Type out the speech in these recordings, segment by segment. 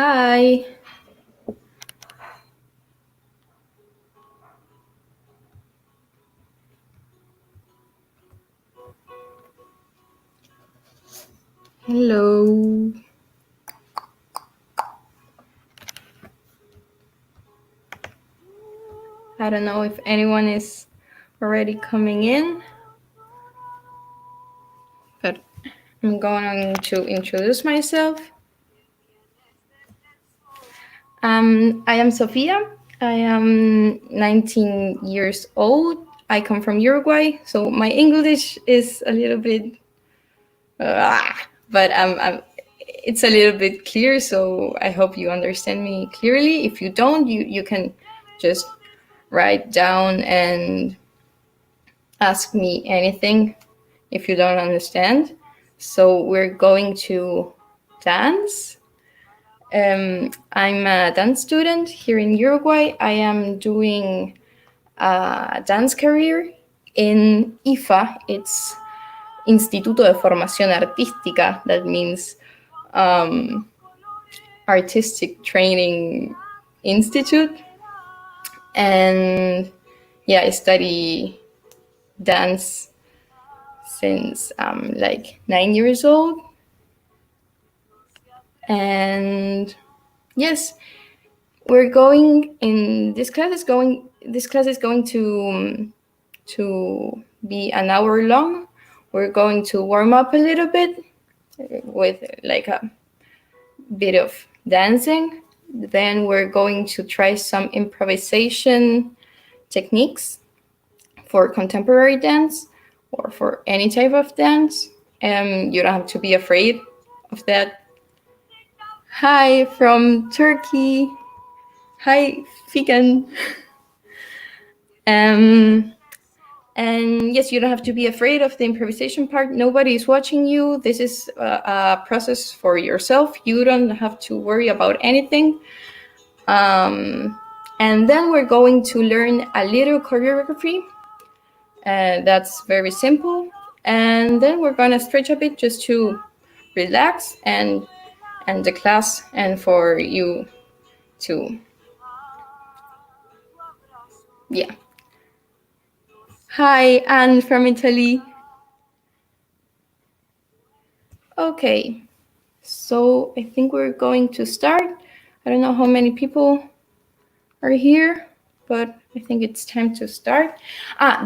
Hi. Hello. I don't know if anyone is already coming in, but I'm going to introduce myself. I am Sofia. I am 19 years old. I come from Uruguay, so my English is a little bit, but it's a little bit clear. So I hope you understand me clearly. If you don't, you can just write down and ask me anything if you don't understand. So we're going to dance. I'm a dance student here in Uruguay. I am doing a dance career in IFA. It's Instituto de Formación Artística. That means Artistic Training Institute. And yeah, I study dance since I'm like 9 years old. And yes, we're going in this class is going to be an hour long. We're going to warm up a little bit with like a bit of dancing. Then we're going to try some improvisation techniques for contemporary dance or for any type of dance. You don't have to be afraid of that. Hi from Turkey. Hi, Figan. And yes, you don't have to be afraid of the improvisation part. Nobody is watching you. This is a process for yourself. You don't have to worry about anything. And then we're going to learn a little choreography. That's very simple. And then we're going to stretch a bit just to relax and the class and for you to, yeah. Hi, Anne from Italy. Okay, so I think we're going to start. I don't know how many people are here, but I think it's time to start.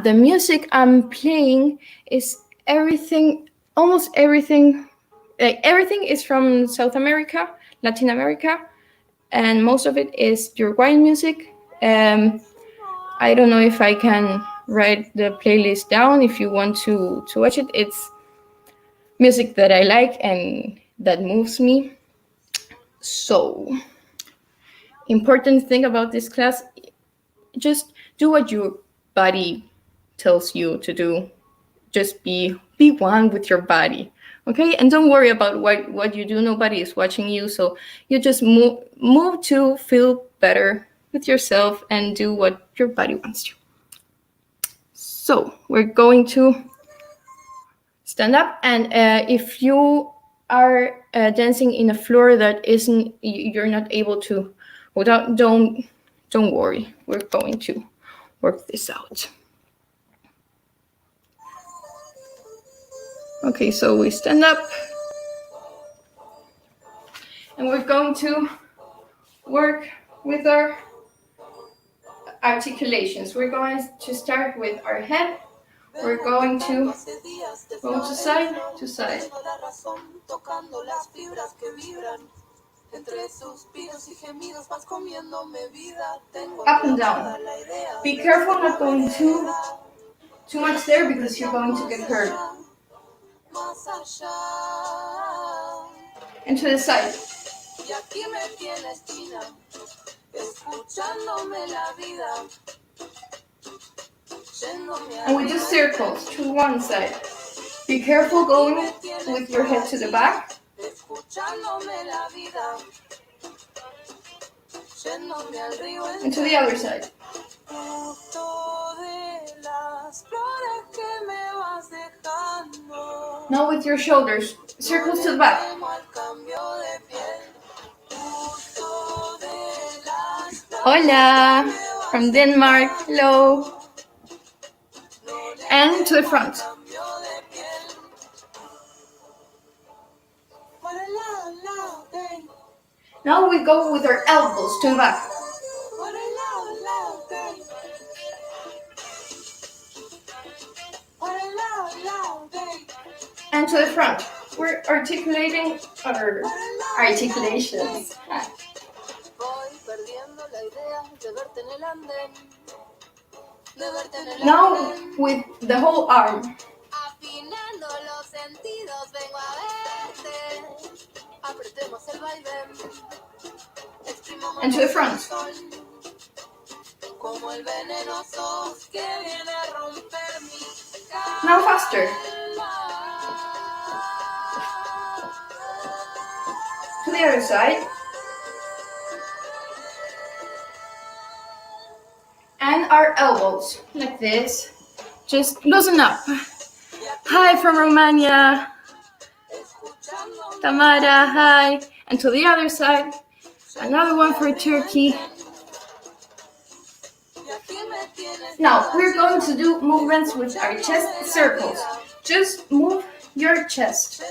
The music I'm playing is everything, almost everything, like everything is from South America, Latin America, and most of it is Uruguayan music. I don't know if I can write the playlist down if you want to watch it. It's music that I like and that moves me. So, important thing about this class, just do what your body tells you to do. Just be one with your body. Okay? And don't worry about what you do. Nobody is watching you. So you just move to feel better with yourself and do what your body wants to. So we're going to stand up, and if you are dancing in a floor that isn't, you're not able to, without, don't worry. We're going to work this out. Okay, so we stand up, and we're going to work with our articulations. We're going to start with our head. We're going to go to side to side. Up and down. Be careful not going too much there because you're going to get hurt. And to the side. And we do circles to one side. Be careful going with your head to the back. And to the other side. Now with your shoulders, circles to the back. Hola, from Denmark. Hello. And to the front. Now we go with our elbows to the back. And to the front. We're articulating our articulations. Now with the whole arm. And to the front. Now faster. To the other side. And our elbows, like this. Just loosen up. Hi from Romania. Tamara, hi. And to the other side. Another one for Turkey. Now, we're going to do movements with our chest circles. Just move your chest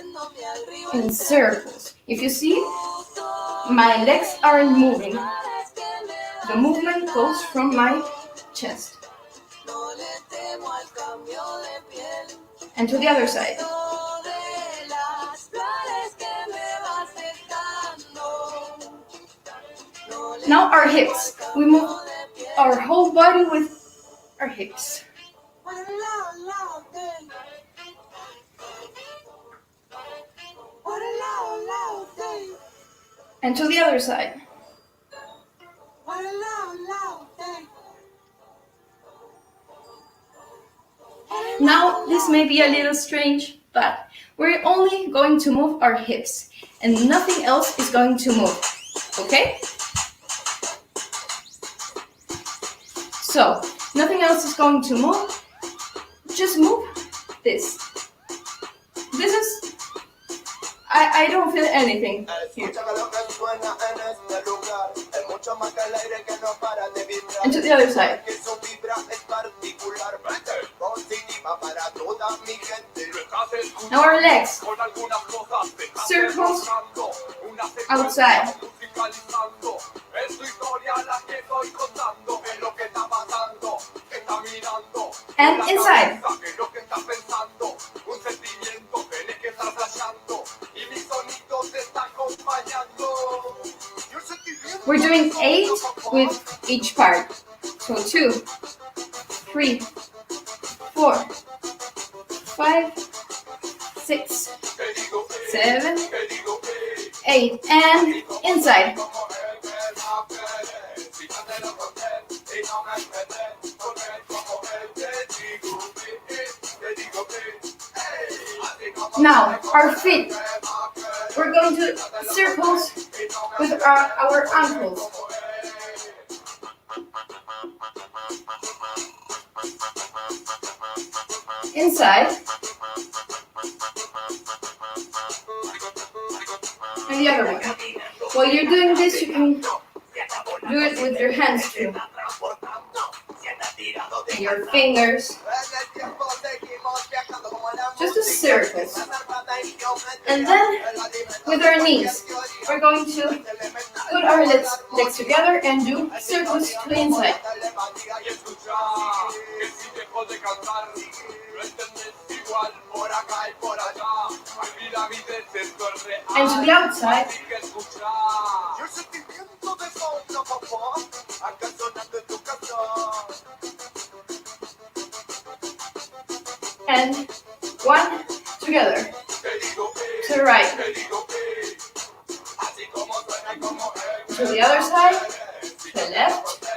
in circles. If you see, my legs aren't moving. The movement goes from my chest. And to the other side. Now our hips. We move our whole body with our hips. And to the other side. Now, this may be a little strange, but we're only going to move our hips and nothing else is going to move, okay? So, nothing else is going to move, just move this. This is, I don't feel anything here. And to the other side. Now our legs. Circles outside. And inside. We're doing 8 with each part. So 2, 3, 4, 5, 6, 7, 8, and inside. Now, our feet. We're going to circles with our ankles. Inside. And the other one. While you're doing this, you can do it with your hands too. And your fingers. Just a circle. And then, with our knees, we're going to put our legs together and do circles to the inside. And to the outside. And one together. To the right. To the other side. To the left.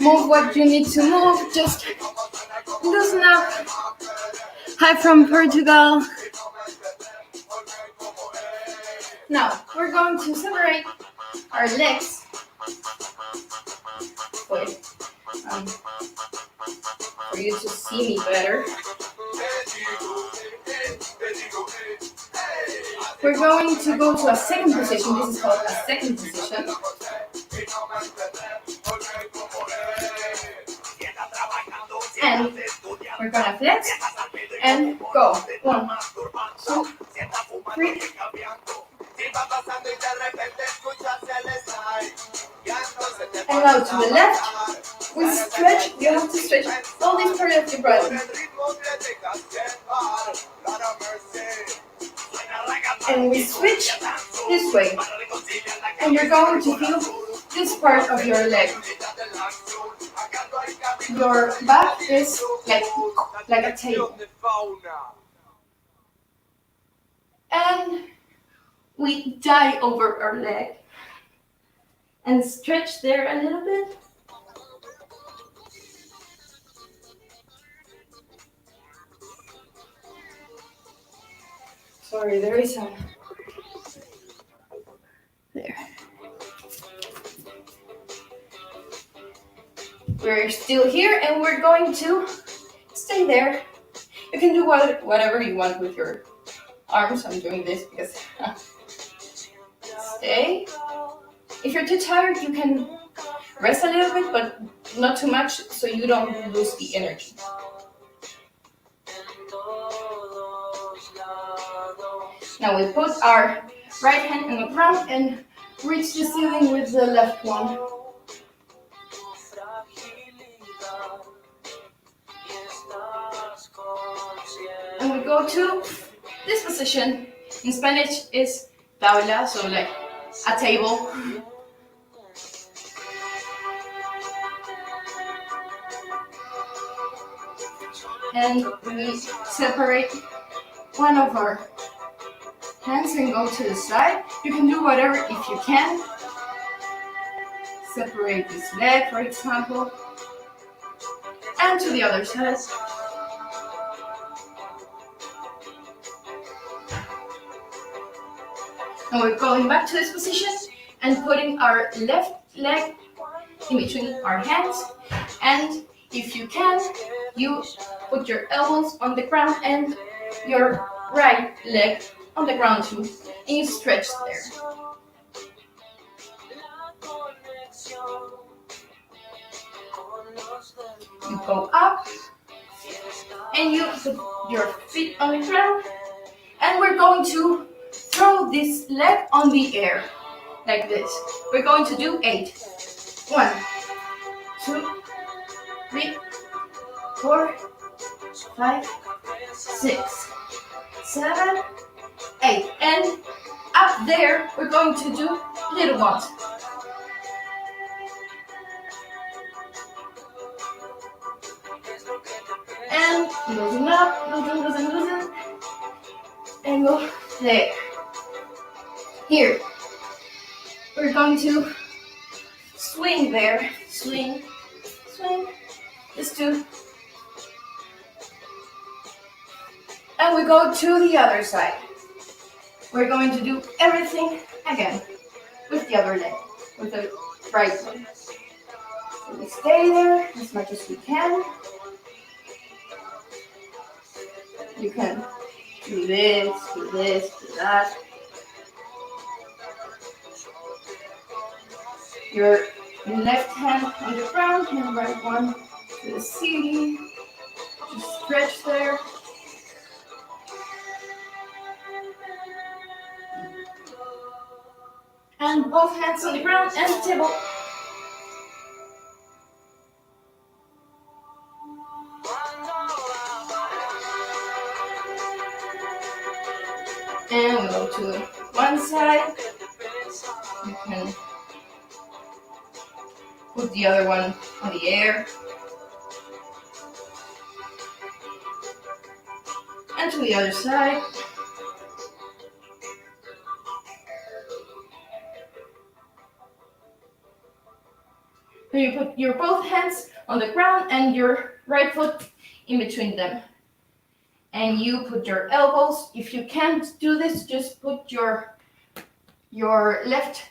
Move what you need to move. Just loosen up. Hi from Portugal. Now, we're going to separate our legs. Wait, for you to see me better. we're going to go to a second position. This is called a second position. And we're gonna flex and go. 1, 2, 3. And now to the left, we stretch. You have to stretch all this part of your body. And we switch this way. And you're going to feel this part of your leg. Your back is like a table. And we die over our leg. And stretch there a little bit. Sorry, there is some. There. We're still here and we're going to stay there. You can do whatever you want with your arms. I'm doing this because stay. If you're too tired, you can rest a little bit, but not too much so you don't lose the energy. Now we put our right hand on the ground and reach the ceiling with the left one. And we go to this position. In Spanish is tabla, so like a table. And we separate one of our hands and go to the side. You can do whatever if you can. Separate this leg, for example, and to the other side. And we're going back to this position and putting our left leg in between our hands. And if you can, you put your elbows on the ground and your right leg on the ground too. And you stretch there. You go up and you put your feet on the ground. And we're going to throw this leg on the air like this. We're going to do 8. 1, 2, 3, 4, 5, 6, 7, 8. And up there, we're going to do little ones. And loosen up, loosen. And go there. Here, we're going to swing there. Swing. Just 2. And we go to the other side. We're going to do everything again with the other leg, with the right leg. So we stay there as much as we can. You can do this, do that. Your left hand on the ground and right one to the ceiling. Just stretch there. And both hands on the ground and the table. And we go to one side. You can put the other one on the air. And to the other side. And you put your both hands on the ground and your right foot in between them. And you put your elbows. If you can't do this, just put your left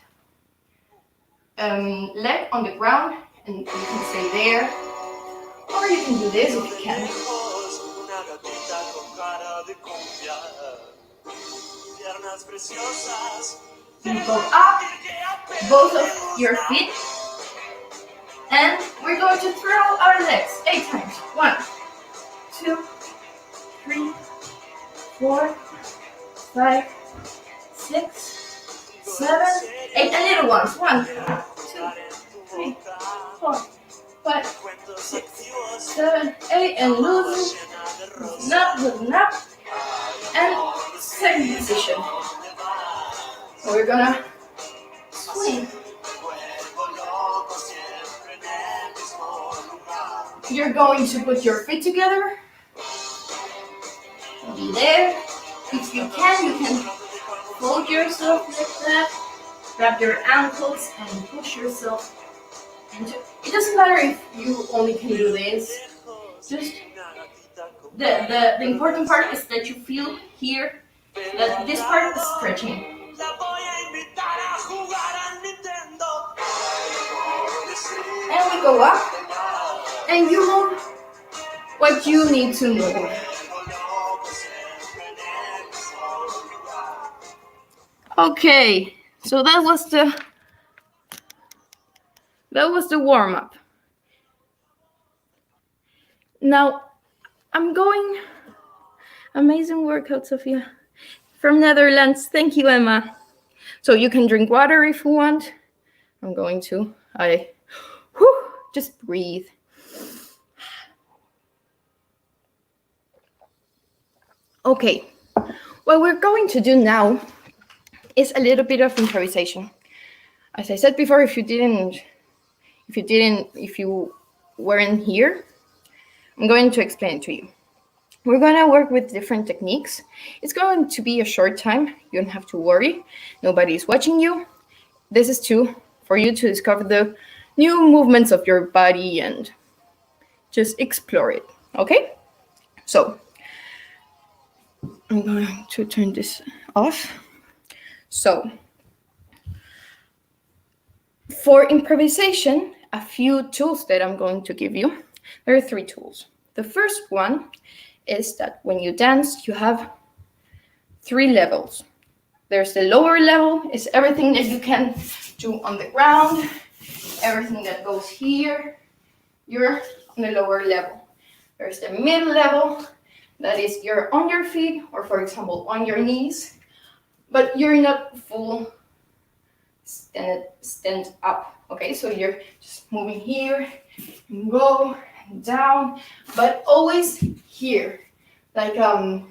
leg on the ground and you can stay there. Or you can do this if you can. You go up, both of your feet, and we're going to throw our legs 8 times. 1, 2, 3, 4, 5, 6, 7, 8, and little ones. 1, 2, 3, 4, 5, 6, 7, 8, and loosen up, and second position. So we're gonna swing. You're going to put your feet together. Be there. If you can fold yourself like that. Grab your ankles and push yourself into. It doesn't matter if you only can do this. Just the important part is that you feel here that this part is stretching. And we go up, and you move what you need to move. Okay, so that was the warm-up. Now I'm going. Amazing workout, Sophia. From Netherlands. Thank you, Emma. So you can drink water if you want. I'm going to. Just breathe. Okay. What we're going to do now is a little bit of improvisation. As I said before, if you weren't here, I'm going to explain to you. We're going to work with different techniques. It's going to be a short time. You don't have to worry. Nobody's watching you. This is for you to discover the new movements of your body and just explore it. Okay? So I'm going to turn this off. So for improvisation, a few tools that I'm going to give you. There are 3 tools. The first one is that when you dance, you have 3 levels. There's the lower level, is everything that you can do on the ground, everything that goes here, you're on the lower level. There's the middle level, that is you're on your feet, or for example, on your knees, but you're not full stand up, okay? So you're just moving here, and go, and down, but always here, like an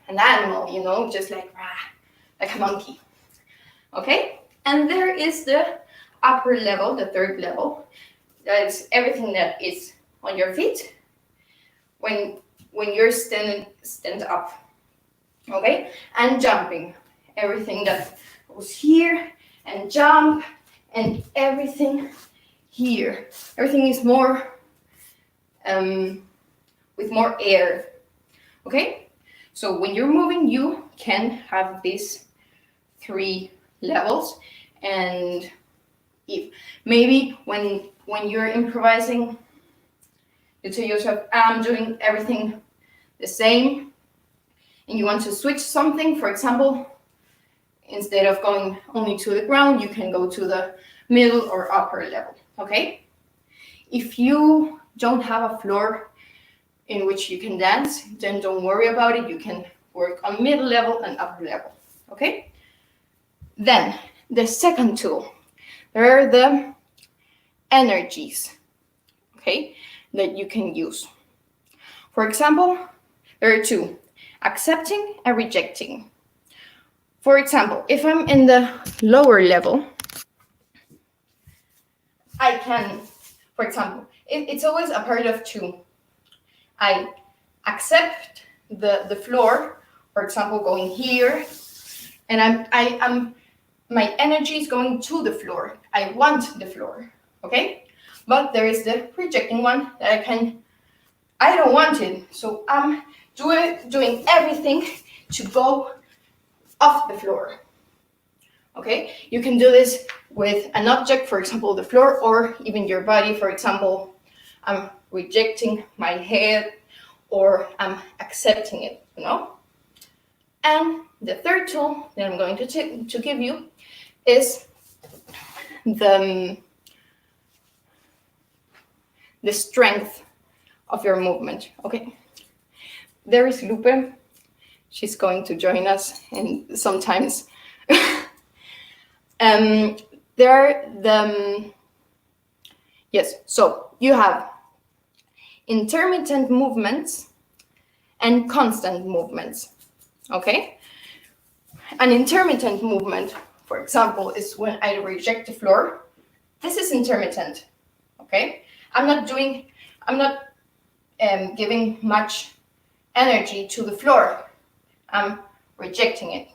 animal, just like a monkey, okay? And there is the upper level, the 3rd level. That is everything that is on your feet when you're stand up, okay? And jumping, everything that goes here and jump, and everything here. Everything is more with more air, okay? So when you're moving, you can have these 3 levels, and if maybe when you're improvising, you tell yourself, I'm doing everything the same, and you want to switch something, for example, instead of going only to the ground, you can go to the middle or upper level, okay? If you don't have a floor in which you can dance, then don't worry about it. You can work on middle level and upper level, okay? Then, the second tool, there are the energies, okay, that you can use. For example, there are 2, accepting and rejecting. For example, if I'm in the lower level, I can, for example, it's always a part of 2. I accept the floor, for example, going here, and I'm my energy is going to the floor. I want the floor, okay? But there is the rejecting one that I don't want it, so I'm doing everything to go off the floor, okay? You can do this with an object, for example, the floor, or even your body. For example, I'm rejecting my head or I'm accepting it, you know? And the third tool that I'm going to give you is the strength of your movement. Okay, there is Lupe. She's going to join us, and sometimes there are yes, so you have intermittent movements and constant movements. Okay, an intermittent movement, for example, is when I reject the floor. This is intermittent. Okay, I'm not giving much energy to the floor. I'm rejecting it.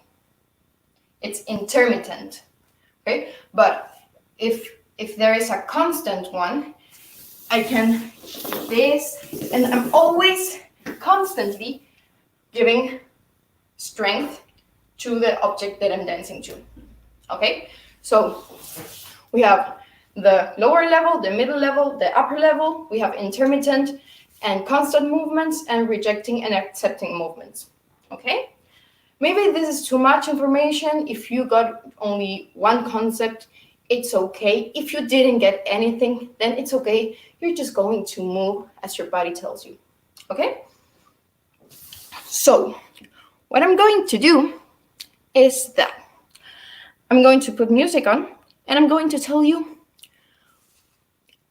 It's intermittent. Okay, but if there is a constant one, I can do this, and I'm always constantly giving strength to the object that I'm dancing to. Okay, so we have the lower level, the middle level, the upper level. We have intermittent and constant movements, and rejecting and accepting movements. Okay, maybe this is too much information. If you got only one concept, it's okay. If you didn't get anything, then it's okay. You're just going to move as your body tells you. Okay, so what I'm going to do is that I'm going to put music on, and I'm going to tell you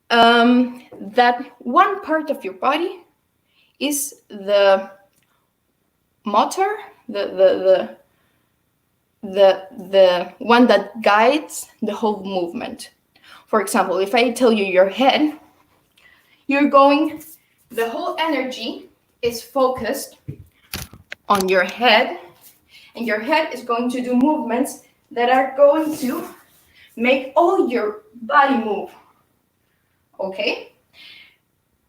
that one part of your body is the motor, the one that guides the whole movement. For example, if I tell you your head, the whole energy is focused on your head, and your head is going to do movements that are going to make all your body move. Okay?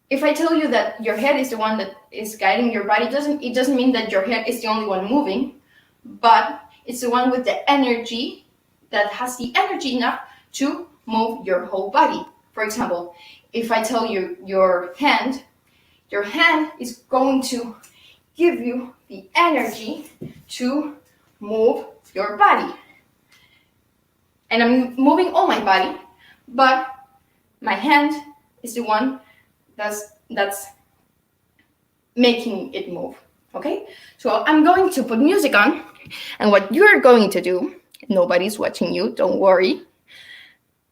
If I tell you that your head is the one that is guiding your body, it doesn't mean that your head is the only one moving, but it's the one with the energy, that has the energy enough to move your whole body. For example, if I tell you your hand is going to give you the energy to move your body. And I'm moving all my body, but my hand is the one that's making it move. Okay, so I'm going to put music on, and what you're going to do, nobody's watching you, don't worry.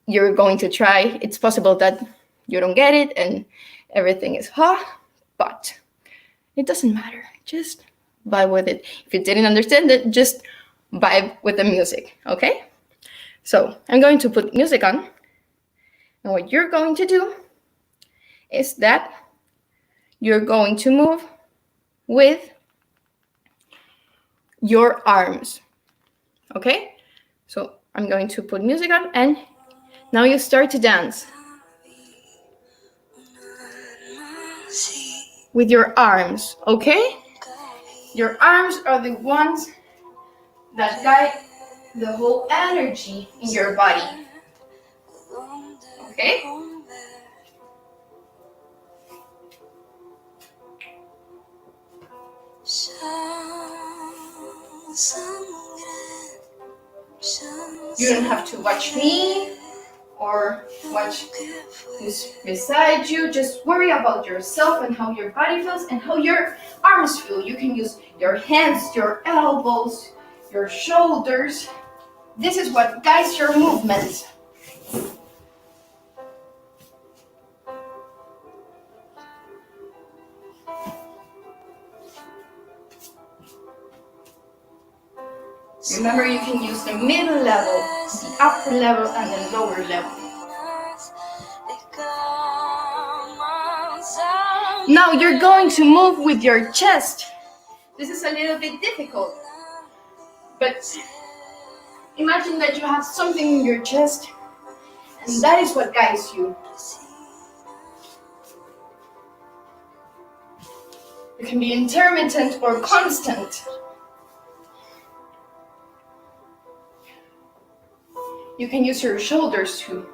You're going to try. It's possible that you don't get it and everything is but it doesn't matter. Just vibe with it. If you didn't understand it, just vibe with the music, okay? So I'm going to put music on, and what you're going to do is that you're going to move with your arms, okay? So I'm going to put music on, and now you start to dance with your arms, okay? Your arms are the ones that guide the whole energy in your body, okay? You don't have to watch me or watch who's beside you. Just worry about yourself and how your body feels and how your arms feel. You can use your hands, your elbows, your shoulders. This is what guides your movements. Remember, you can use the middle level, the upper level, and the lower level. Now you're going to move with your chest. This is a little bit difficult, but imagine that you have something in your chest, and that is what guides you. You can be intermittent or constant. You can use your shoulders too.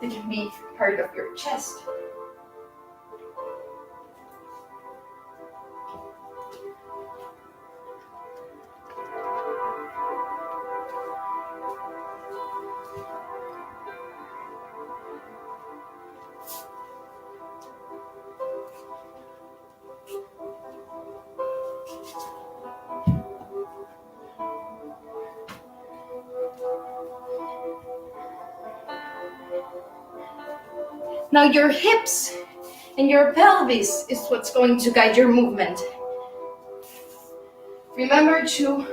They can be part of your chest. Now your hips and your pelvis is what's going to guide your movement. Remember to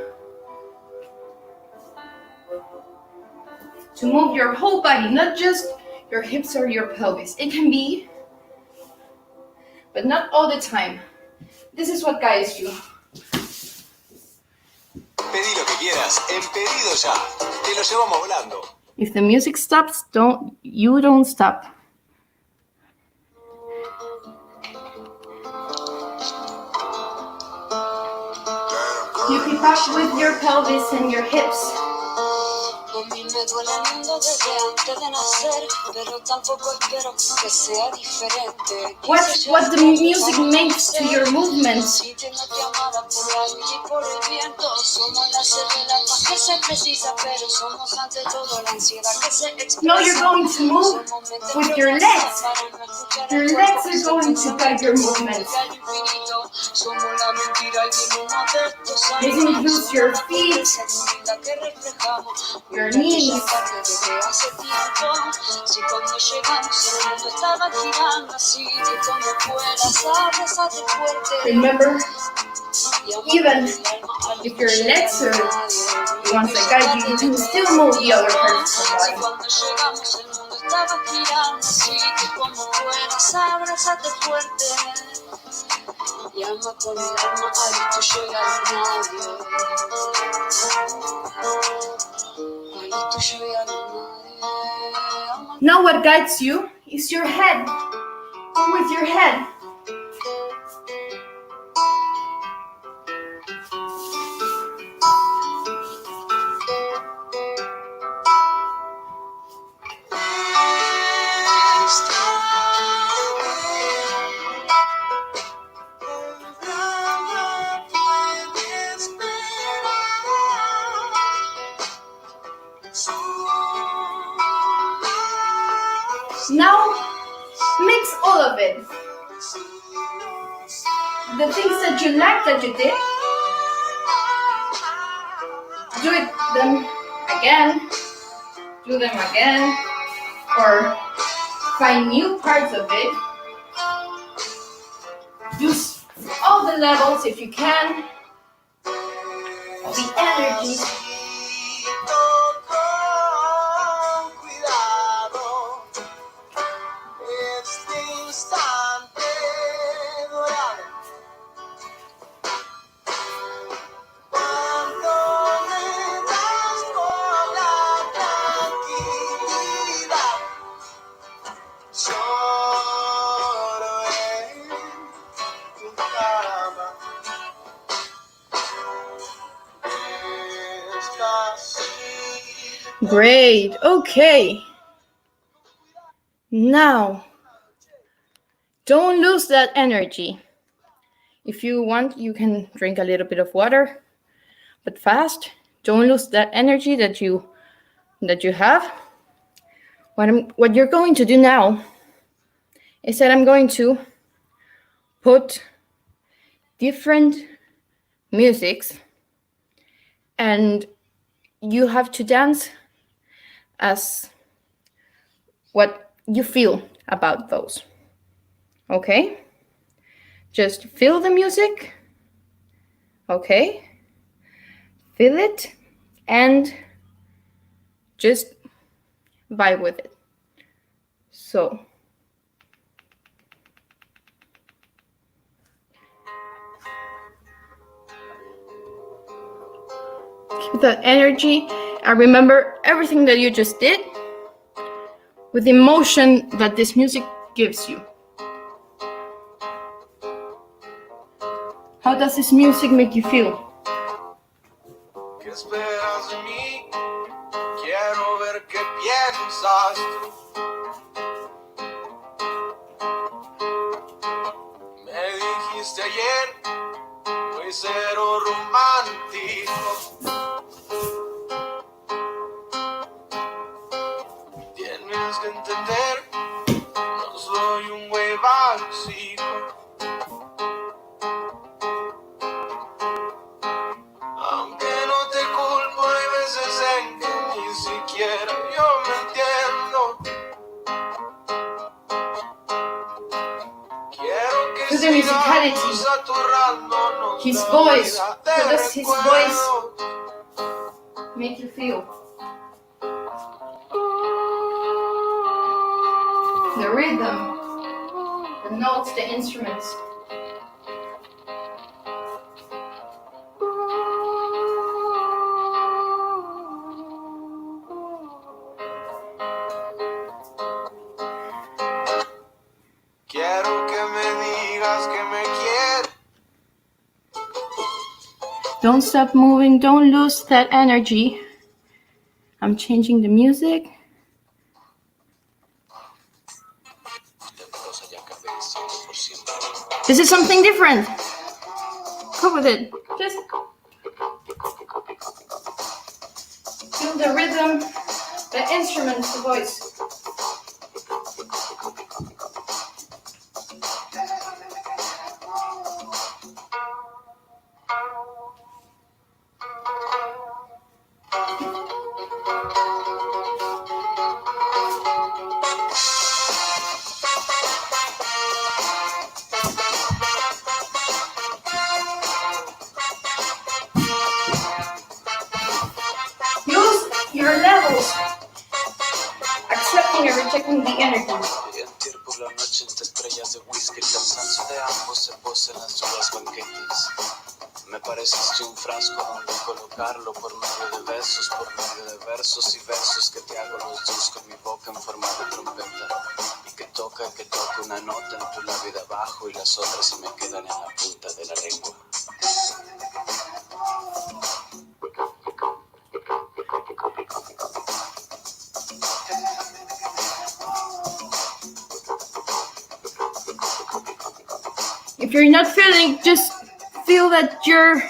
move your whole body, not just your hips or your pelvis. It can be, but not all the time. This is what guides you. Pedí lo que quieras en Pedido Ya. Te lo llevamos volando. If the music stops, you don't stop. You keep up with your pelvis and your hips. A mí me duele el mundo desde antes de nacer, pero tampoco espero que sea diferente. Watch what the music makes to your movements. Sintiéndote amada por la vida y por el viento. Somos la sed de la paz que se precisa, pero somos ante todo la ansiedad que se expresa. Now you're going to move with your legs. Your legs are going to guide your movements. This includes your feet, your knees. Remember, even if your legs are the ones that guide you, you can still move the other parts of the body. Llama con el alma al tuyo y al nadie. Al tuyo y al nadie. Now what guides you is your head. Go with your head. Now, mix all of it. The things that you like that you did, do them again, or find new parts of it. Use all the levels if you can, the energy. Great, okay. Now, don't lose that energy. If you want, you can drink a little bit of water, but fast. Don't lose that energy that you have. What you're going to do now is that I'm going to put different musics, and you have to dance as what you feel about those. Okay? Just feel the music. Okay? Feel it and just vibe with it. So, keep that energy and remember everything that you just did with the emotion that this music gives you. How does this music make you feel? ¿Qué esperas de mí? Quiero ver qué piensas tú. Me dijiste ayer, soy cero romántico. Tienes que entender, no soy un güey básico. Aunque no te culpo, hay veces en que ni siquiera yo me entiendo. His voice. How does his voice make you feel? The rhythm, the notes, the instruments. Quiero que me digas que me quieres. Don't stop moving, don't lose that energy. I'm changing the music. This is something different. Go with it. Just feel the rhythm, the instruments, the voice. Use your levels, accepting and rejecting the energy. Mentir por la noche entre estrellas de whisky, el cansancio de ambos se posa en las duras banquetes. Me pareciste un frasco donde colocarlo por medio de besos, por medio de versos y versos que te hago los dos con mi boca en forma de trompeta. Y que toca una nota en tu labio de abajo y las otras se me quedan en la punta de la lengua. If you're not feeling, just feel that you're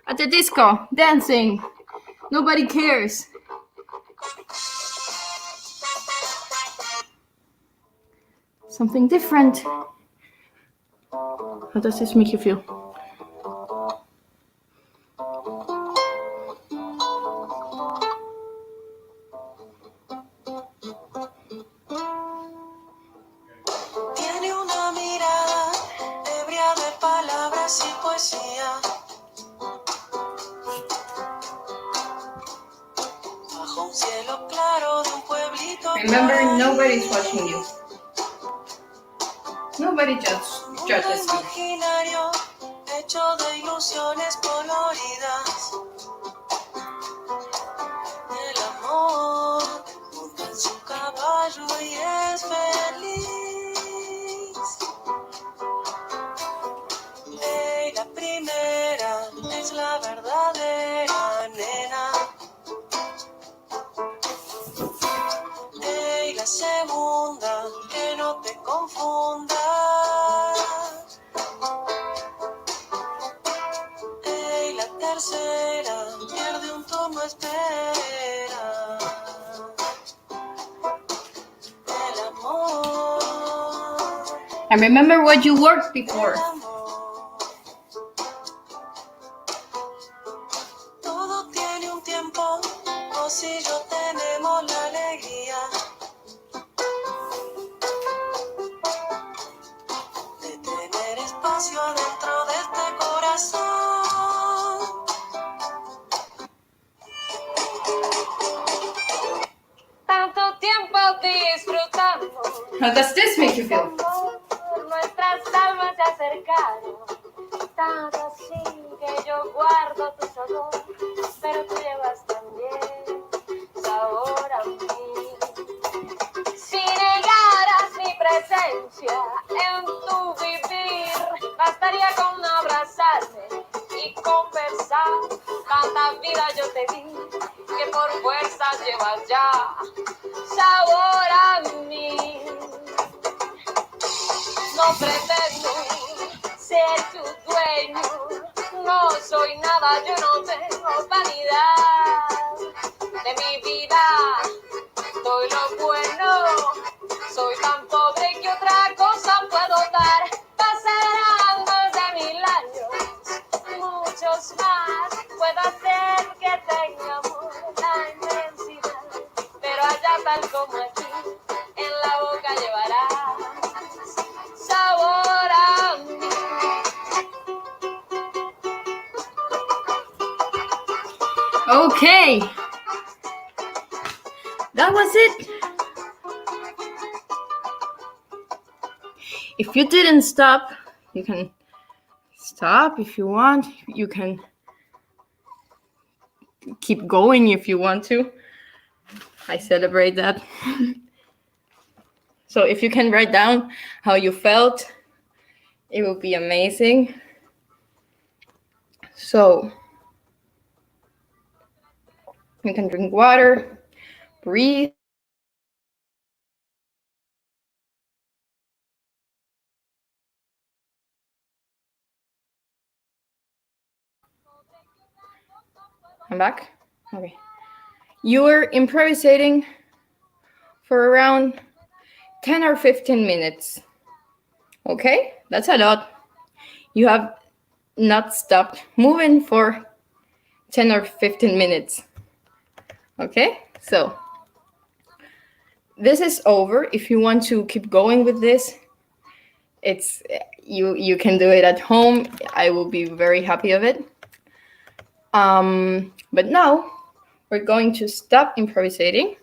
at the disco, dancing. Nobody cares. Something different. How does this make you feel? Tiene una mirada ebria de palabras y poesía. Bajo un cielo claro de un pueblito. Remember, nobody's watching you. Nobody judges you. Imaginario hecho de ilusiones coloridas. El amor monta en su caballo y es feliz. La primera es la verdadera nena. La segunda, que no te confundas. La tercera, pierde un turno, espera. El amor. And remember what you worked before. Todo tiene un tiempo, vos y yo tenemos la alegría de tener espacio dentro de este corazón. Tanto tiempo disfrutando. How does this make you feel? Nuestras almas se acercaron, tanto así que yo guardo tu sabor, pero tú llevas también sabor a mí. Si negaras mi presencia en tu vivir, bastaría con abrazarme y conversar. Tanta vida yo te di que por fuerzas llevas ya sabor a mí. No pretendo ser tu dueño, no soy nada, yo no tengo vanidad. De mi vida doy lo bueno, soy tan pobre que otra cosa puedo dar. Pasarán más de 1000 años, muchos más, puedo hacer que tengamos la inmensidad, pero allá tal como aquí, en la boca llevarás sabor a mí. Okay, that was it. If you didn't stop, you can stop if you want. You can keep going if you want to. I celebrate that. So if you can write down how you felt, it would be amazing. So you can drink water, breathe. I'm back. Okay. You were improvising for around 10 or 15 minutes. Okay? That's a lot. You have not stopped moving for 10 or 15 minutes. Okay? So this is over. If you want to keep going with this, it's you can do it at home. I will be very happy of it. But now we're going to stop improvising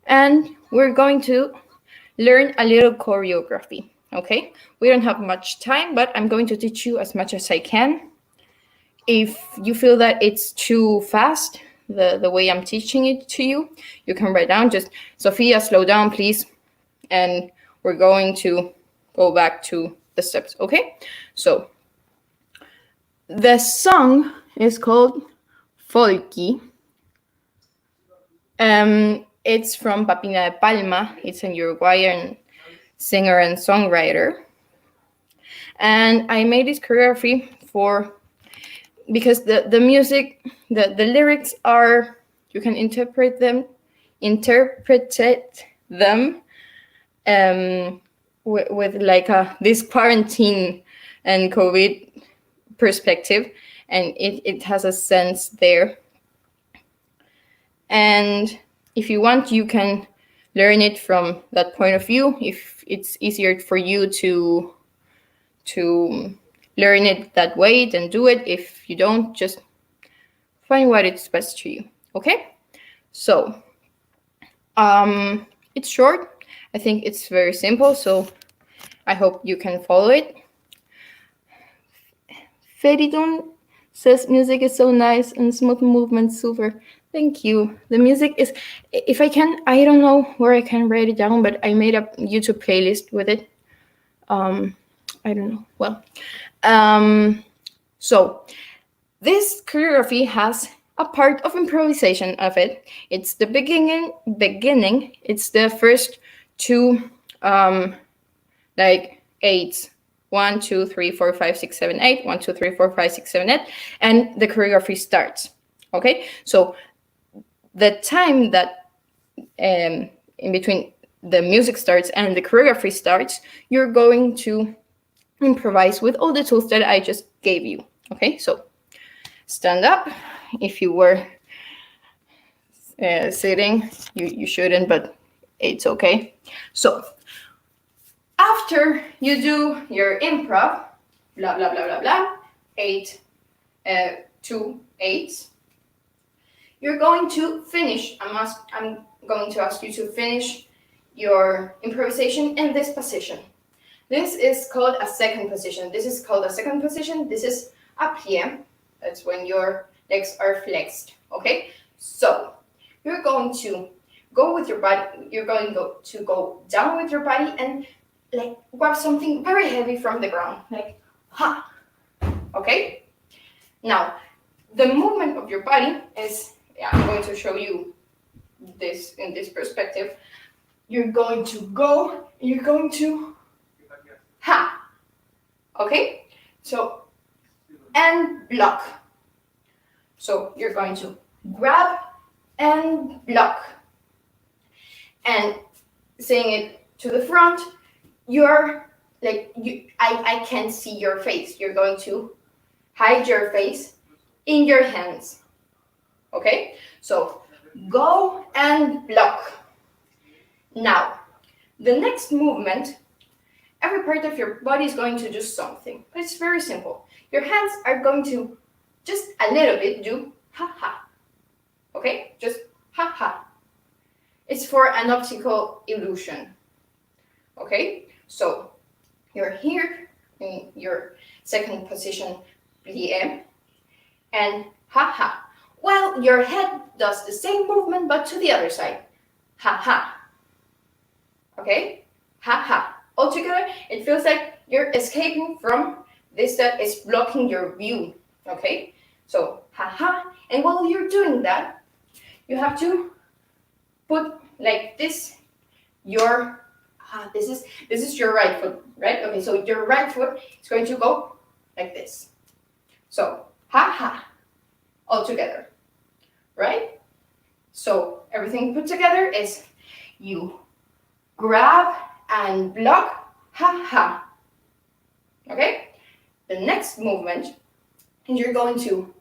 and we're going to learn a little choreography. Okay, we don't have much time, but I'm going to teach you as much as I can. If you feel that it's too fast, the way I'm teaching it to you, you can write down just, Sophia, slow down, please. And we're going to go back to the steps, okay? So the song is called Folky. It's from Papina de Palma. It's a Uruguayan singer and songwriter. And I made this choreography because the music, the lyrics are, you can interpret them with like this quarantine and COVID perspective, and it has a sense there. And if you want, you can learn it from that point of view, if it's easier for you to learn it that way, then do it. If you don't, just find what is best to you. Okay? So it's short. I think it's very simple, so I hope you can follow it. Feridun says music is so nice and smooth movement, super. Thank you. The music is, if I can, I don't know where I can write it down, but I made a YouTube playlist with it. I don't know. Well, so this choreography has a part of improvisation of it. It's the beginning. It's the first two, like eights. 1, 2, 3, 4, 5, 6, 7, 8. 1, 2, 3, 4, 5, 6, 7, 8. And the choreography starts. Okay? So the time that in between the music starts and the choreography starts, you're going to improvise with all the tools that I just gave you. Okay? So stand up. If you were sitting, you shouldn't, but it's okay. So after you do your improv, blah, blah, blah, blah, blah, 8, 2 8s, you're going to finish. I'm going to ask you to finish your improvisation in this position. This is called a second position. This is a plie. That's when your legs are flexed, okay? So you're going to go with your body. You're going to go down with your body and like grab something very heavy from the ground, like ha. Okay. Now, the movement of your body is. I'm going to show you this in this perspective. You're going to go. You're going to ha. Okay. So and block. So you're going to grab and block. And saying it to the front. You're like I can't see your face. You're going to hide your face in your hands. Okay? So go and block. Now, the next movement, every part of your body is going to do something. It's very simple. Your hands are going to just a little bit do ha ha. Okay, just ha ha. It's for an optical illusion. Okay, so you're here in your second position, plie, and ha ha. Well, your head does the same movement but to the other side. Ha ha. Okay, ha ha. Altogether, it feels like you're escaping from this that is blocking your view. Okay, so ha ha. And while you're doing that, you have to put like this your this is your right foot, right? Okay, so your right foot is going to go like this. So ha ha, all together, right? So everything put together is you grab and block, ha ha. Okay? The next movement is you're going to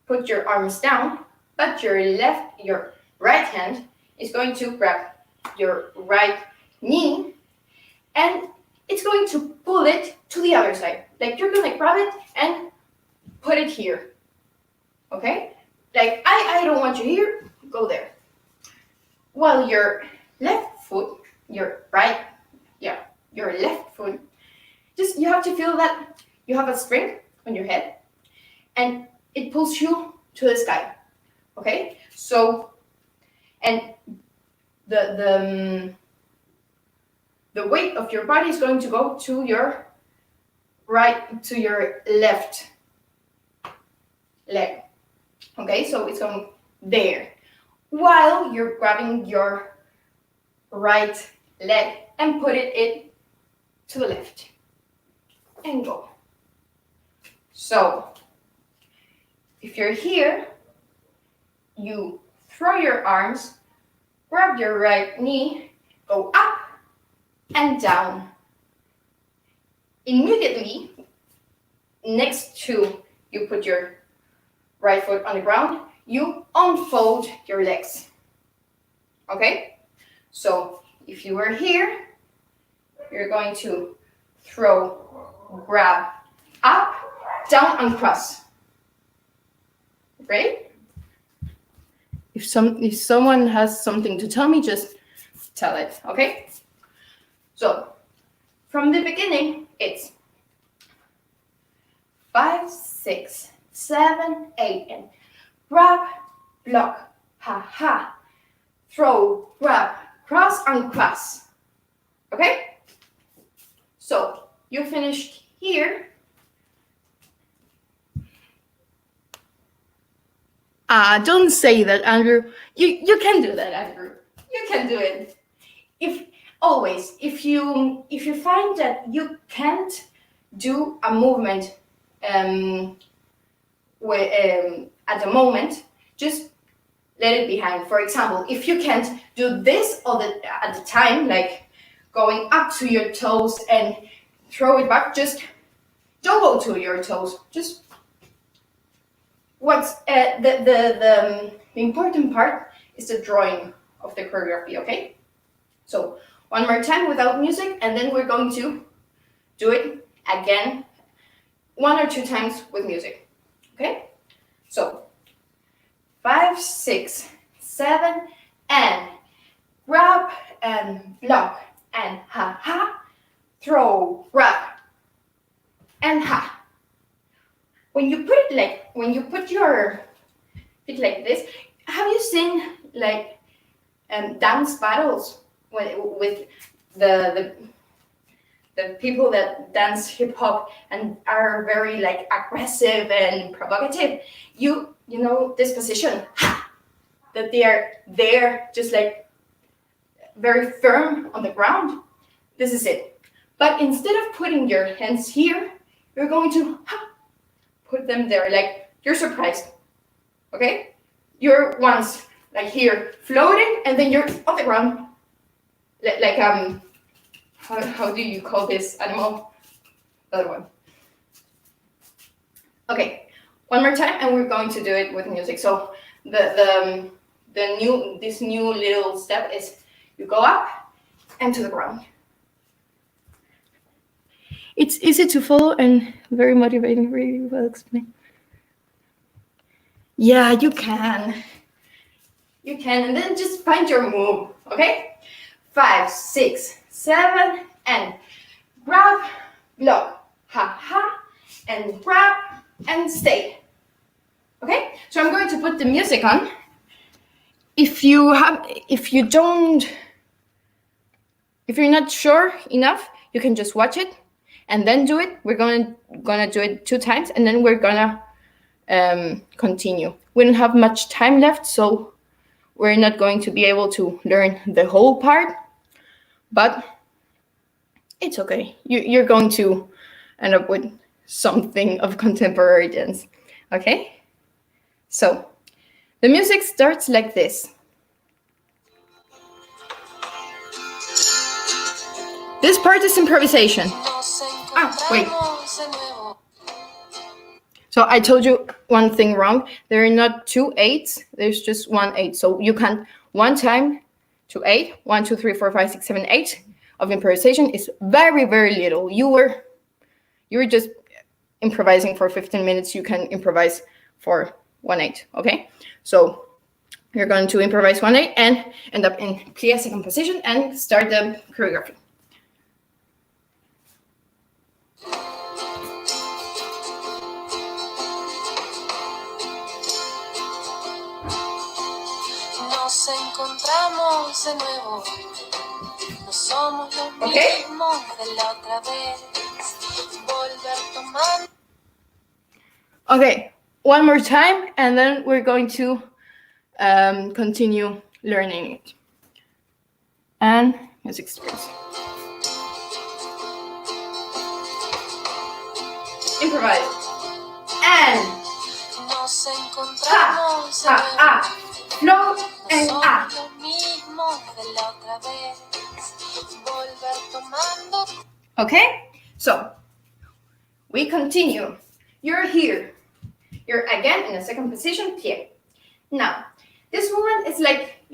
put your arms down, but your right hand is going to grab your right knee and it's going to pull it to the other side. Like you're gonna grab it and put it here. Okay? Like I don't want you here, go there. While your left foot, your left foot, just you have to feel that you have a spring on your head and it pulls you to the sky. Okay? So, and the weight of your body is going to go to your left leg. Okay, so it's going there while you're grabbing your right leg and put it to the left and go. So if you're here, you throw your arms, grab your right knee, go up and down. Immediately next to you put your right foot on the ground, you unfold your legs. Okay? So if you were here, you're going to grab up, down, and cross. Great? If someone has something to tell me, just tell it, okay? So from the beginning, it's 5, 6, 7, 8, and grab, block, ha ha, throw, grab, cross, and cross. Okay? So you finished here. Don't say that, Andrew. You can do that, Andrew. You can do it. If you find that you can't do a movement at the moment, just let it behind. For example, if you can't do this at the time, like going up to your toes and throw it back, just don't go to your toes. Just what's the important part is the drawing of the choreography. Okay, so one more time without music, and then we're going to do it again 1 or 2 times with music. Okay, so 5, 6, 7, and grab and block and ha ha, throw, grab and ha. When you put your feet like this, have you seen like dance battles with the people that dance hip hop and are very like aggressive and provocative? You know this position, that they are there just like very firm on the ground. This is it. But instead of putting your hands here, you're going to put them there, like you're surprised. Okay? You're once like here floating, and then you're on the ground. Like how do you call this animal? Other one. Okay, one more time, and we're going to do it with music. So this new little step is you go up and to the ground. It's easy to follow and very motivating, really well explained. Yeah, you can. You can, and then just find your move, okay? 5, 6, 7, and grab, block, ha, ha, and grab, and stay. Okay, so I'm going to put the music on. If you're not sure enough, you can just watch it and then do it. We're gonna do it 2 times, and then we're gonna continue. We don't have much time left, so we're not going to be able to learn the whole part, but it's okay. You're going to end up with something of contemporary dance, okay? So the music starts like this. This part is improvisation. Wait. So I told you one thing wrong. There are not 2 8s. There's just 1 8. So you count 1 time to 8. 1, 2, 3, 4, 5, 6, 7, 8 of improvisation is very, very little. You were just improvising for 15 minutes. You can improvise for 1 8. Okay. So you're going to improvise 1 8 and end up in plie second position and start the choreography. Nos encontramos de nuevo. No somos los mismos de la otra vez. Volver tomando. Okay, one more time, and then we're going to continue learning it. And music starts. Improvise. And Nos encontramos de nuevo. ah. Flow and No ah. somos los mismos de la otra vez. Volver tomando. Okay, so we continue. You're here. You're again in a second position, plie. Now, this movement is like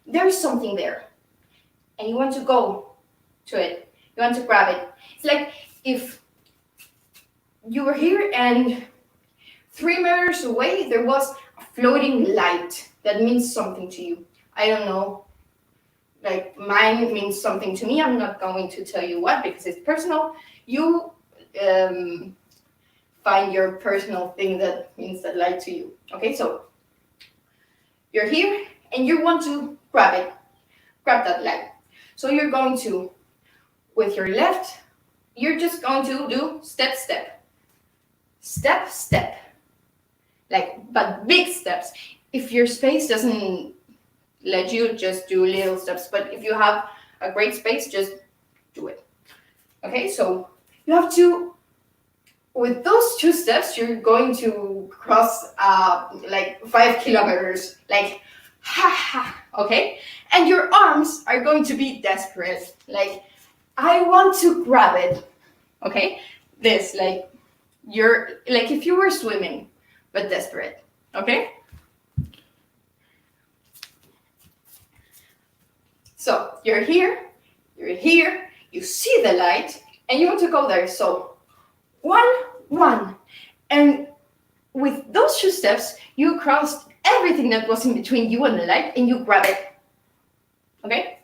there's something there, and you want to go to it. You want to grab it. It's like if you were here and 3 meters away there was a floating light that means something to you. I don't know. Like mine means something to me. I'm not going to tell you what because it's personal. You find your personal thing that means that light to you. Okay, so you're here and you want to grab it. Grab that light. So you're going to, with your left, you're just going to do step, step. Step, step. Like, but big steps. If your space doesn't let you, just do little steps. But if you have a great space, just do it. Okay, so you have to, with those 2 steps, you're going to cross like 5 kilometers, like, ha ha, okay? And your arms are going to be desperate. Like, I want to grab it, okay? This, like, you're, like if you were swimming, but desperate, okay? So you're here, you see the light, and you want to go there. So 1, and with those 2 steps, you crossed everything that was in between you and the light, and you grab it. Okay?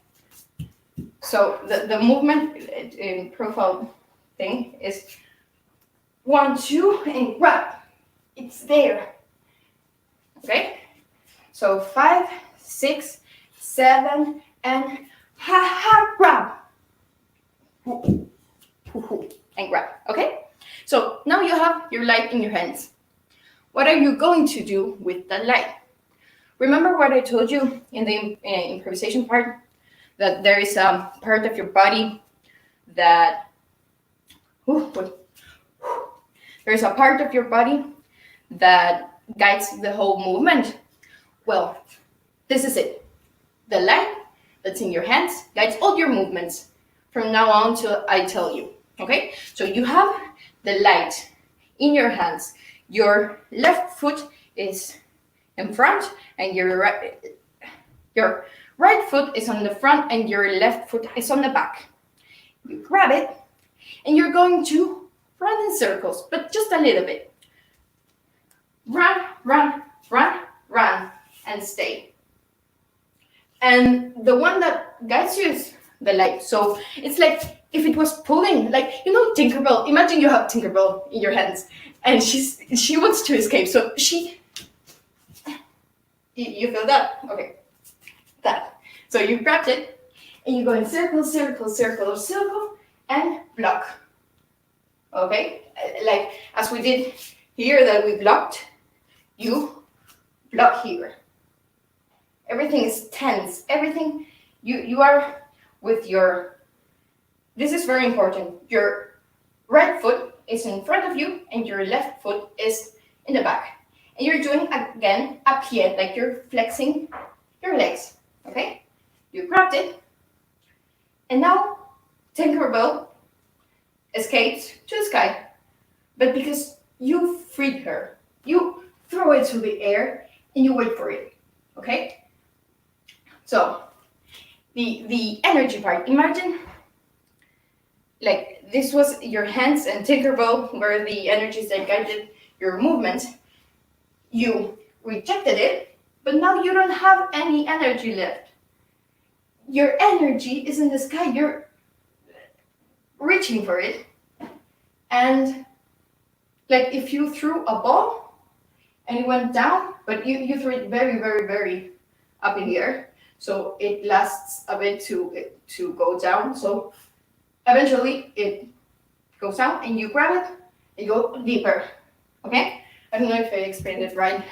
So the movement in profile thing is 1, 2, and grab. It's there. Okay? So 5, 6, 7, and ha, grab. And grab, okay? So now you have your light in your hands. What are you going to do with that light? Remember what I told you in the improvisation part? That there is a part of your body that... There's a part of your body that guides the whole movement. Well, this is it. The light that's in your hands guides all your movements from now on till I tell you, okay? So you have the light in your hands. Your left foot is in front and your right foot is on the front and your left foot is on the back. You grab it and you're going to run in circles, but just a little bit. Run, run, run, run, and stay. And the one that guides you is the light. So it's like if it was pulling, like, you know, Tinkerbell. Imagine you have Tinkerbell in your hands, and she wants to escape. So you feel that? Okay, that. So you grabbed it, and you go in circle, circle, circle, circle, and block. Okay, like as we did here that we blocked, you block here. Everything is tense. Everything you are with your. This is very important. Your right foot is in front of you, and your left foot is in the back. And you're doing again a pied, like you're flexing your legs. Okay, you grabbed it, and now Tinkerbell escapes to the sky, but because you freed her, you throw it to the air and you wait for it. Okay. So the energy part. Imagine like this was your hands and Tinkerbell were the energies that guided your movement. You rejected it, but now you don't have any energy left. Your energy is in the sky. You're reaching for it. And like if you threw a ball and it went down, but you threw it very, very, very up in the air. So it lasts a bit to go down. So eventually it goes down and you grab it and you go deeper. Okay? I don't know if I explained it right,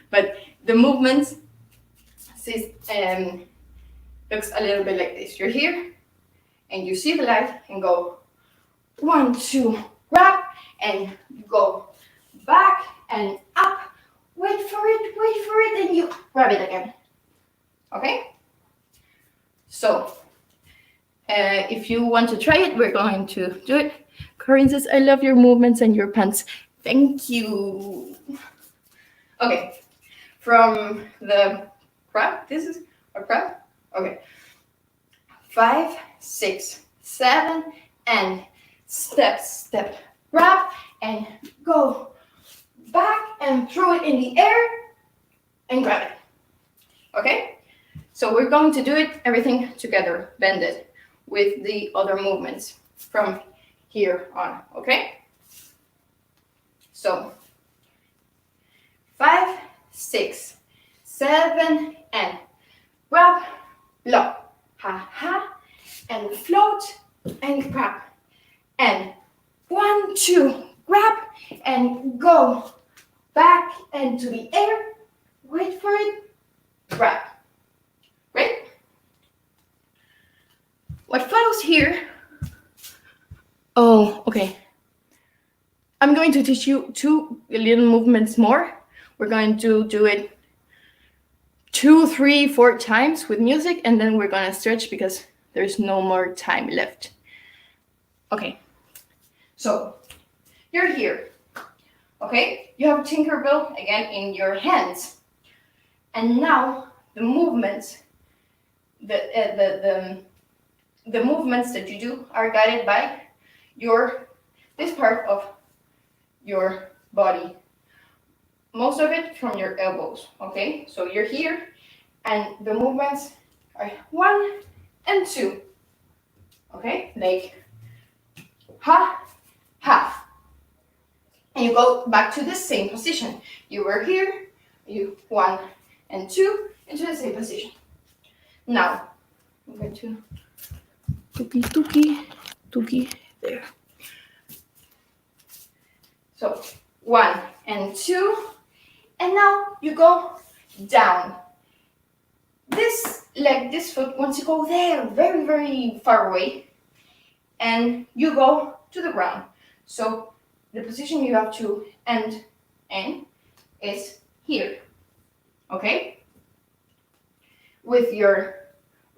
but the movement looks a little bit like this. You're here and you see the light and go 1, 2, grab and go back and up. Wait for it, and you grab it again. Okay? So, if you want to try it, we're going to do it. Corinne says, I love your movements and your pants. Thank you. Okay, from the crab, this is a crab? Okay. 5, 6, 7, and step, step, grab, and go back and throw it in the air and grab it. Okay? So we're going to do it, everything together, bend it with the other movements from here on, okay? So 5, 6, 7, and grab, block, ha ha, and float, and grab, and 1, 2, grab, and go back into the air, wait for it, grab. Right? What follows here? Oh, okay. I'm going to teach you 2 little movements more. We're going to do it 2, 3, 4 times with music, and then we're going to stretch because there's no more time left. Okay. So, you're here. Okay? You have Tinkerbell again in your hands. And now the movements the movements that you do are guided by this part of your body. Most of it from your elbows, okay? So you're here, and the movements are 1 and 2, okay? Like ha, ha. And you go back to the same position. You were here, you 1 and 2, into the same position. Now, I'm going to tuki, there. So, 1 and 2, and now you go down. This leg, this foot wants to go there, very, very far away, and you go to the ground. So, the position you have to end in is here, okay? With your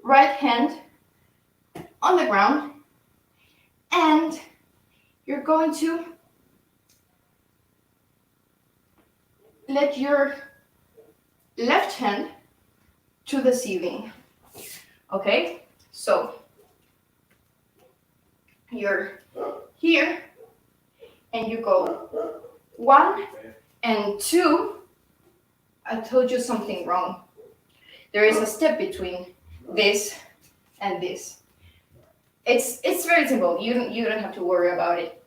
right hand on the ground, and you're going to let your left hand to the ceiling. Okay, so you're here and you go 1 and 2. I told you something wrong. there is a step between this and this. It's very simple. You don't have to worry about it.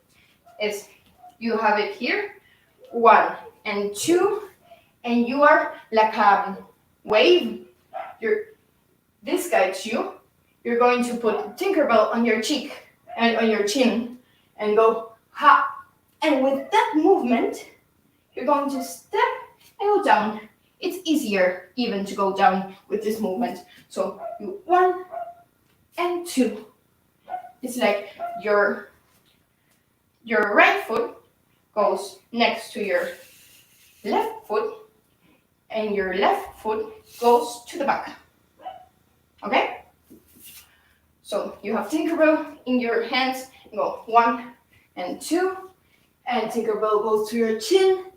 It's you have it here, 1 and 2, and you are like a wave. This guy too. You're going to put Tinkerbell on your cheek and on your chin and go ha. And with that movement, you're going to step and go down. It's easier even to go down with this movement. So you 1 and 2. It's like your right foot goes next to your left foot, and your left foot goes to the back. Okay? So you have Tinkerbell in your hands, and go 1 and 2, and Tinkerbell goes to your chin,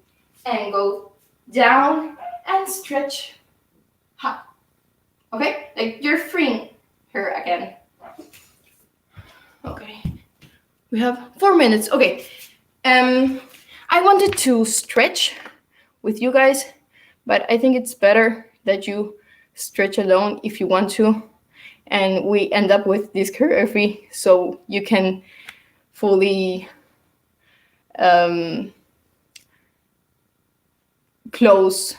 and go down and stretch. Ha. Okay? Like you're freeing her again. Okay. We have 4 minutes. Okay. I wanted to stretch with you guys, but I think it's better that you stretch alone if you want to. And we end up with this choreography so you can fully close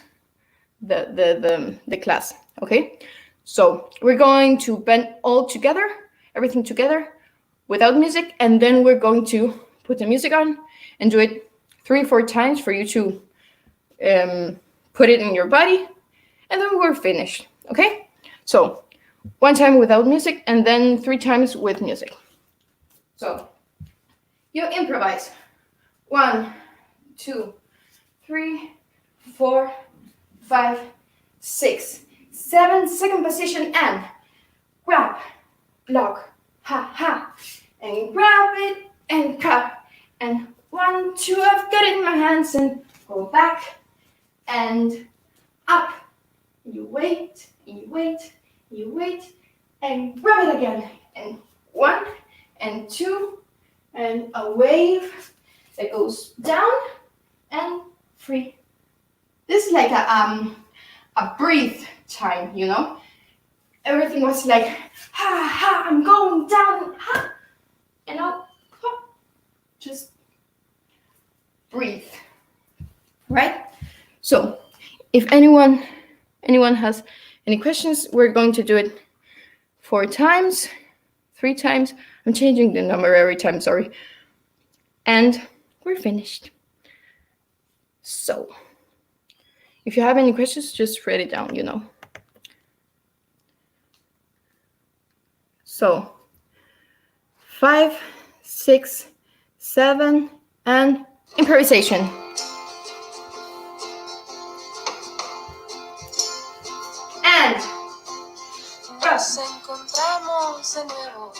the class. Okay? So we're going to bend all together, everything together without music, and then we're going to put the music on and do it 3-4 times for you to put it in your body, and then we're finished. Okay? So 1 time without music, and then 3 times with music. So you improvise. 1, 2, 3, 4, 5, 6, 7. Second position, and grab, block, ha ha, and grab it and cut, and 1, 2. I've got it in my hands, and go back and up. You wait, you wait, you wait, and grab it again, and 1 and 2, and a wave that goes down and free. This is like a breathe time, you know. Everything was like ha ha, I'm going down, ha, and now just breathe, right? So if anyone has any questions, we're going to do it 4 times, 3 times. I'm changing the number every time, sorry. And we're finished. So if you have any questions, just write it down, you know. So 5, 6, 7, and improvisation. And nos encontramos de nuevo.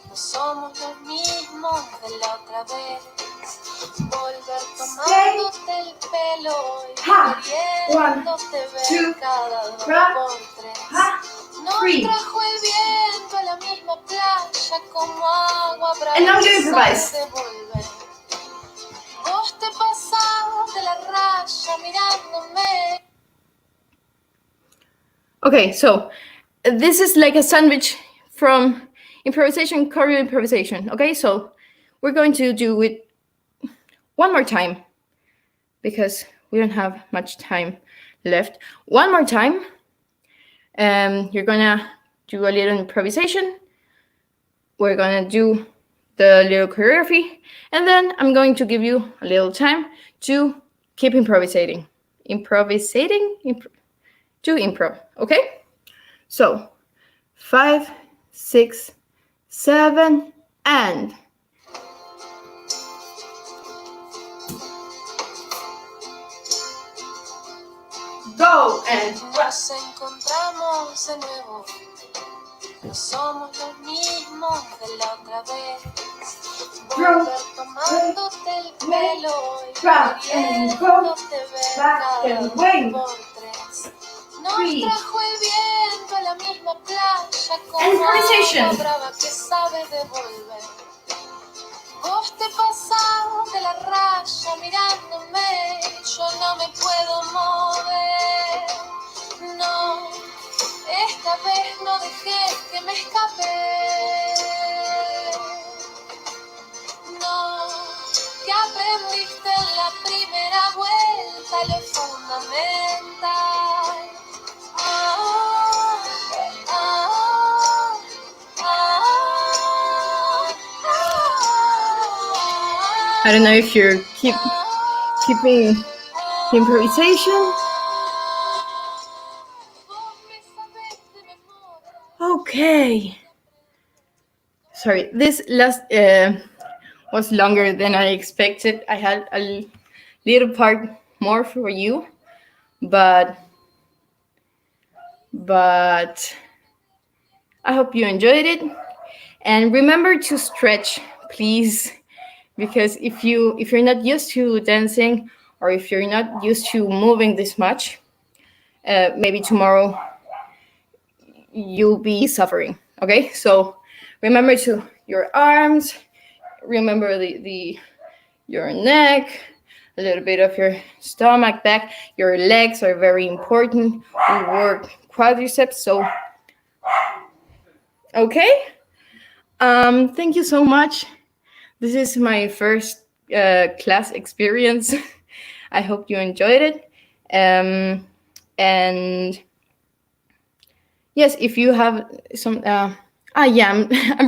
No somos los mismos de la otra vez. Volver tomándote el pelo y queriéndote ver cada 2 por 3. Nos trajo el viento a la misma playa como agua brava que se devuelve. Vos te pasabas de la raya mirándome. Okay, so this is like a sandwich from improvisation, choreo improvisation. Okay, so we're going to do it 1 more time because we don't have much time left. 1 more time. You're gonna do a little improvisation. We're gonna do the little choreography, and then I'm going to give you a little time to keep improvisating. To improv, okay? So 5, 6, 7, and go, and nos encontramos de nuevo. No somos los mismos de la otra vez. Volver tomándote el pelo y queriéndote ver cada 2 por 3. Nos trajo el viento a la misma playa como agua brava que sabe devolver. Vos te pasabas de la raya mirándome, yo no me puedo mover. No. no dejes que me escape. No, que aprendiste en la primera vuelta lo fundamental. I don't know if you're keeping improvisation. Okay. Sorry, this last was longer than I expected. I had a little part more for you, but I hope you enjoyed it. And remember to stretch, please, because if you're not used to dancing, or if you're not used to moving this much, maybe tomorrow you'll be suffering. Okay, so remember to your arms, remember your neck, a little bit of your stomach, back. Your legs are very important. We work quadriceps, so okay. Thank you so much. This is my first class experience. I hope you enjoyed it. And yes, if you have some, I'm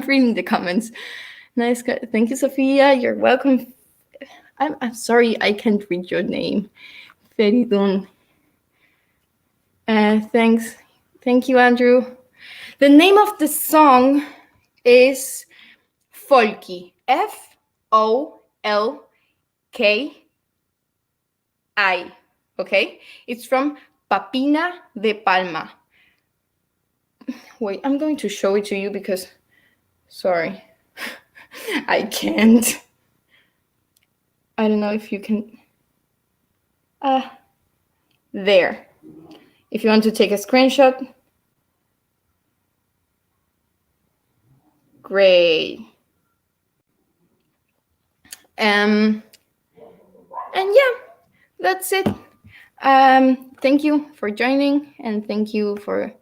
reading the comments. Nice, thank you, Sophia. You're welcome. I'm sorry, I can't read your name. Feridun. Thanks. Thank you, Andrew. The name of the song is Folki. Folki. Okay? It's from Papina de Palma. Wait, I'm going to show it to you because, sorry, I can't. I don't know if you can. There. If you want to take a screenshot. Great. And yeah, that's it. Thank you for joining, and thank you for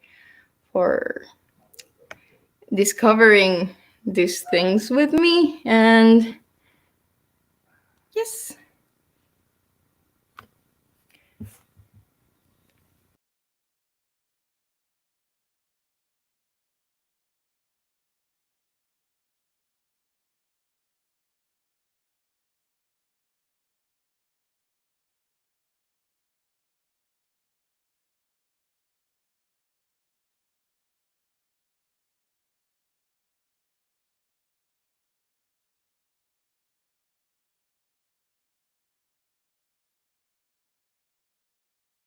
discovering these things with me. And yes.